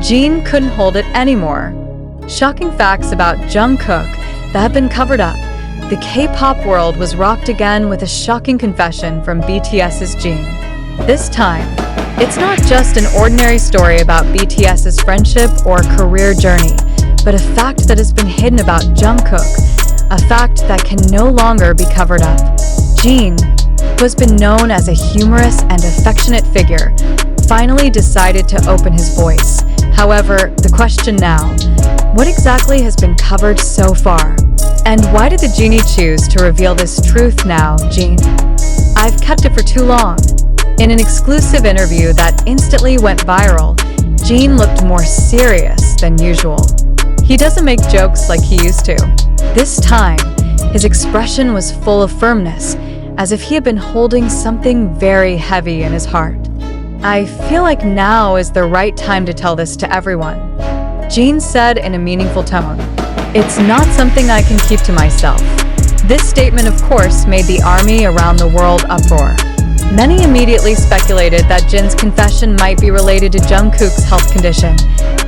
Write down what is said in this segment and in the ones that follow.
Jin couldn't hold it anymore. Shocking facts about Jungkook that have been covered up. The K-pop world was rocked again with a shocking confession from BTS's Jin. This time, it's not just an ordinary story about BTS's friendship or career journey, but a fact that has been hidden about Jungkook, a fact that can no longer be covered up. Jin, who has been known as a humorous and affectionate figure, finally decided to open his voice. However, the question now, what exactly has been covered so far? And why did the genie choose to reveal this truth now, Jin? I've kept it for too long. In an exclusive interview that instantly went viral, Jin looked more serious than usual. He doesn't make jokes like he used to. This time, his expression was full of firmness, as if he had been holding something very heavy in his heart. I feel like now is the right time to tell this to everyone, Jin said in a meaningful tone. It's not something I can keep to myself. This statement, of course, made the army around the world uproar. Many immediately speculated that Jin's confession might be related to Jungkook's health condition,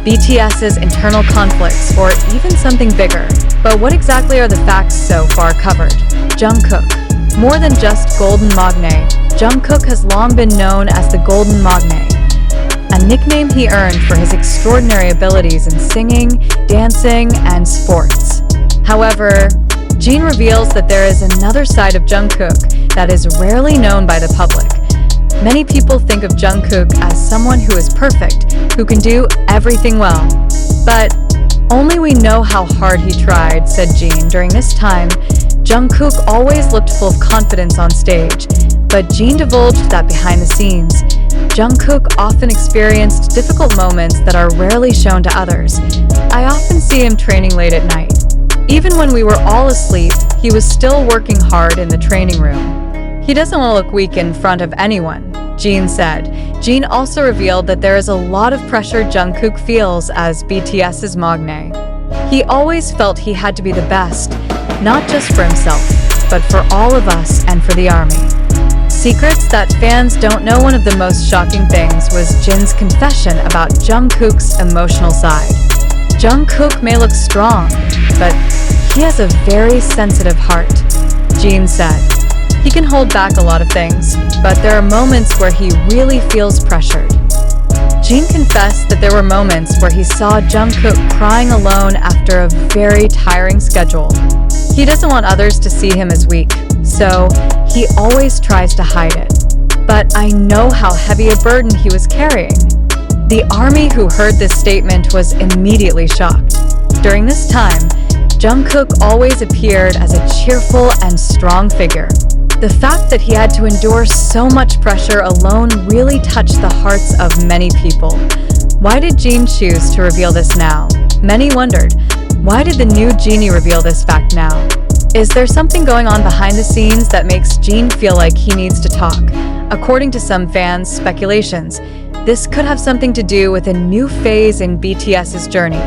BTS's internal conflicts, or even something bigger. But what exactly are the facts so far covered? Jungkook. More than just Golden Magne, Jungkook has long been known as the Golden Magne, a nickname he earned for his extraordinary abilities in singing, dancing, and sports. However, Jin reveals that there is another side of Jungkook that is rarely known by the public. Many people think of Jungkook as someone who is perfect, who can do everything well. But only we know how hard he tried, said Jin. During this time, Jungkook always looked full of confidence on stage, but Jin divulged that behind the scenes, Jungkook often experienced difficult moments that are rarely shown to others. I often see him training late at night. Even when we were all asleep, he was still working hard in the training room. He doesn't want to look weak in front of anyone, Jin said. Jin also revealed that there is a lot of pressure Jungkook feels as BTS's Magne. He always felt he had to be the best, not just for himself, but for all of us and for the army. Secrets that fans don't know. One of the most shocking things was Jin's confession about Jungkook's emotional side. Jungkook may look strong, but he has a very sensitive heart, Jin said. He can hold back a lot of things, but there are moments where he really feels pressured. Jin confessed that there were moments where he saw Jungkook crying alone after a very tiring schedule. He doesn't want others to see him as weak, so he always tries to hide it. But I know how heavy a burden he was carrying. The army who heard this statement was immediately shocked. During this time, Jungkook always appeared as a cheerful and strong figure. The fact that he had to endure so much pressure alone really touched the hearts of many people. Why did Jin choose to reveal this now? Many wondered, why did the new genie reveal this fact now? Is there something going on behind the scenes that makes Jin feel like he needs to talk? According to some fans' speculations, this could have something to do with a new phase in BTS's journey,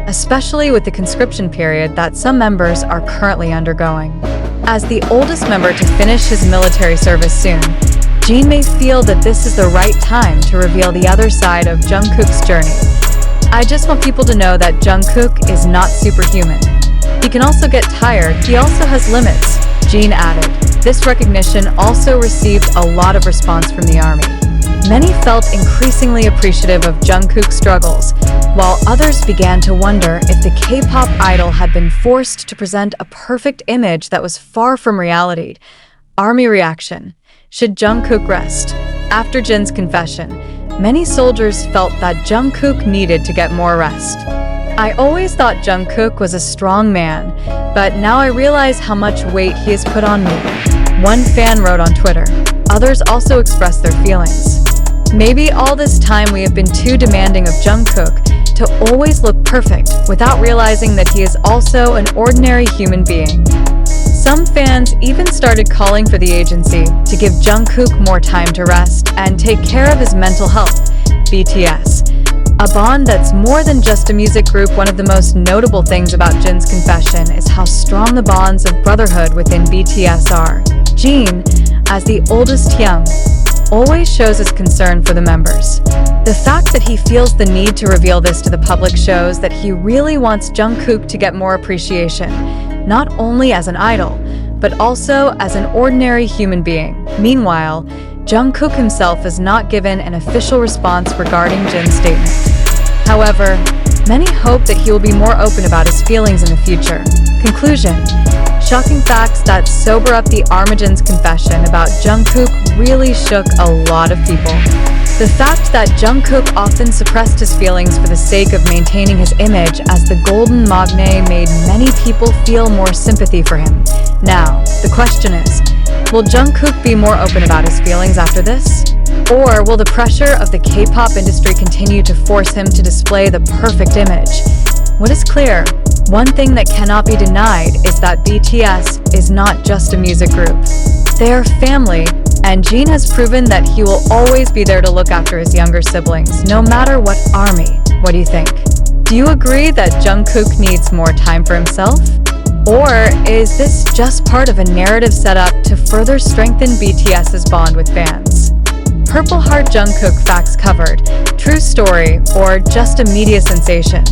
especially with the conscription period that some members are currently undergoing. As the oldest member to finish his military service soon, Jin may feel that this is the right time to reveal the other side of Jungkook's journey. I just want people to know that Jungkook is not superhuman. He can also get tired. He also has limits, Jin added. This recognition also received a lot of response from the army. Many felt increasingly appreciative of Jungkook's struggles, while others began to wonder if the K-pop idol had been forced to present a perfect image that was far from reality. Army reaction. Should Jungkook rest? After Jin's confession, many soldiers felt that Jungkook needed to get more rest. I always thought Jungkook was a strong man, but now I realize how much weight he has put on me, one fan wrote on Twitter. Others also expressed their feelings. Maybe all this time we have been too demanding of Jungkook to always look perfect without realizing that he is also an ordinary human being. Some fans even started calling for the agency to give Jungkook more time to rest and take care of his mental health. BTS. A bond that's more than just a music group. One of the most notable things about Jin's confession is how strong the bonds of brotherhood within BTS are. Jin, as the oldest always shows his concern for the members. The fact that he feels the need to reveal this to the public shows that he really wants Jungkook to get more appreciation, not only as an idol, but also as an ordinary human being. Meanwhile, Jungkook himself has not given an official response regarding Jin's statement. However, many hope that he will be more open about his feelings in the future. Conclusion: shocking facts that sober up the Armyjin's confession about Jungkook really shook a lot of people. The fact that Jungkook often suppressed his feelings for the sake of maintaining his image as the golden magne made many people feel more sympathy for him. Now, the question is, will Jungkook be more open about his feelings after this? Or will the pressure of the K-pop industry continue to force him to display the perfect image? What is clear, one thing that cannot be denied is that BTS is not just a music group. They are family, and Jin has proven that he will always be there to look after his younger siblings, no matter what army. What do you think? Do you agree that Jungkook needs more time for himself? Or is this just part of a narrative set up to further strengthen BTS's bond with fans? Purple Heart Jungkook facts covered, true story, or just a media sensation?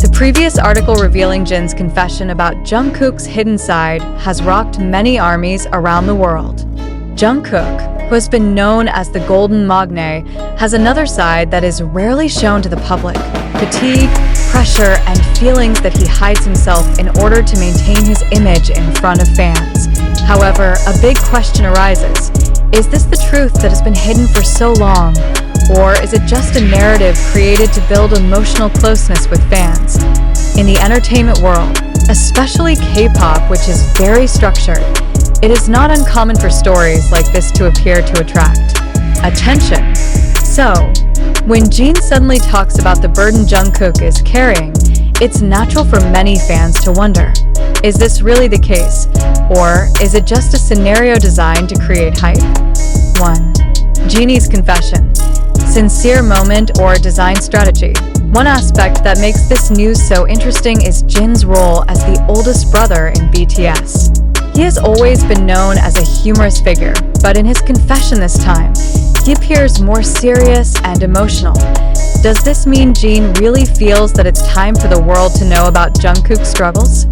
The previous article revealing Jin's confession about Jungkook's hidden side has rocked many armies around the world. Jungkook, who has been known as the Golden Magne, has another side that is rarely shown to the public: fatigue, pressure, and feelings that he hides himself in order to maintain his image in front of fans. However, a big question arises: is this the truth that has been hidden for so long? Or is it just a narrative created to build emotional closeness with fans? In the entertainment world, especially K-pop, which is very structured, it is not uncommon for stories like this to appear to attract attention. So, when Jin suddenly talks about the burden Jungkook is carrying, it's natural for many fans to wonder, is this really the case? Or is it just a scenario designed to create hype? 1. Jin's confession. Sincere moment or design strategy. One aspect that makes this news so interesting is Jin's role as the oldest brother in BTS. He has always been known as a humorous figure, but in his confession this time, he appears more serious and emotional. Does this mean Jin really feels that it's time for the world to know about Jungkook's struggles?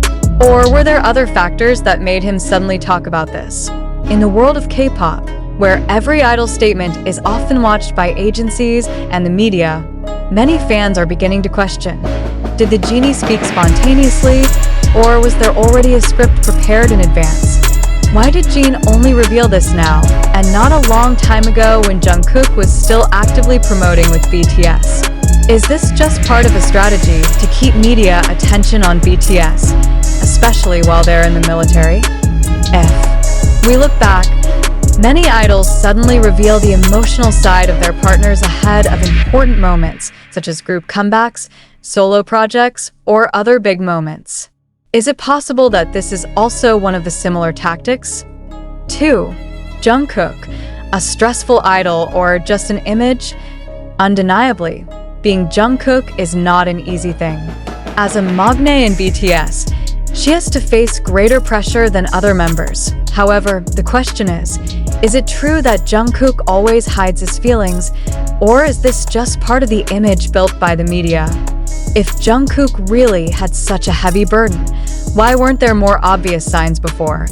Or were there other factors that made him suddenly talk about this? In the world of K-pop, where every idol statement is often watched by agencies and the media, many fans are beginning to question, did the genie speak spontaneously, or was there already a script prepared in advance? Why did Jin only reveal this now, and not a long time ago when Jungkook was still actively promoting with BTS? Is this just part of a strategy to keep media attention on BTS, especially while they're in the military? If we look back, many idols suddenly reveal the emotional side of their partners ahead of important moments, such as group comebacks, solo projects, or other big moments. Is it possible that this is also one of the similar tactics? 2. Jungkook, a stressful idol or just an image? Undeniably, being Jungkook is not an easy thing. As a magne in BTS, she has to face greater pressure than other members. However, the question is it true that Jungkook always hides his feelings, or is this just part of the image built by the media? If Jungkook really had such a heavy burden, why weren't there more obvious signs before?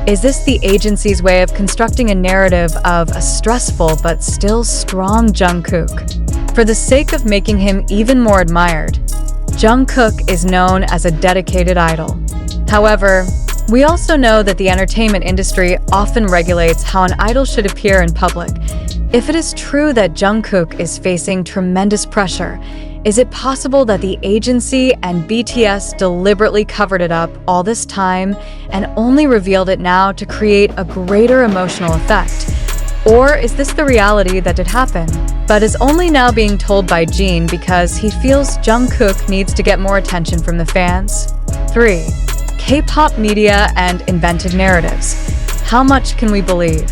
Is this the agency's way of constructing a narrative of a stressful but still strong Jungkook? For the sake of making him even more admired, Jungkook is known as a dedicated idol. However, we also know that the entertainment industry often regulates how an idol should appear in public. If it is true that Jungkook is facing tremendous pressure, is it possible that the agency and BTS deliberately covered it up all this time and only revealed it now to create a greater emotional effect? Or is this the reality that did happen, but is only now being told by Jin because he feels Jungkook needs to get more attention from the fans? 3. K-pop media and invented narratives. How much can we believe?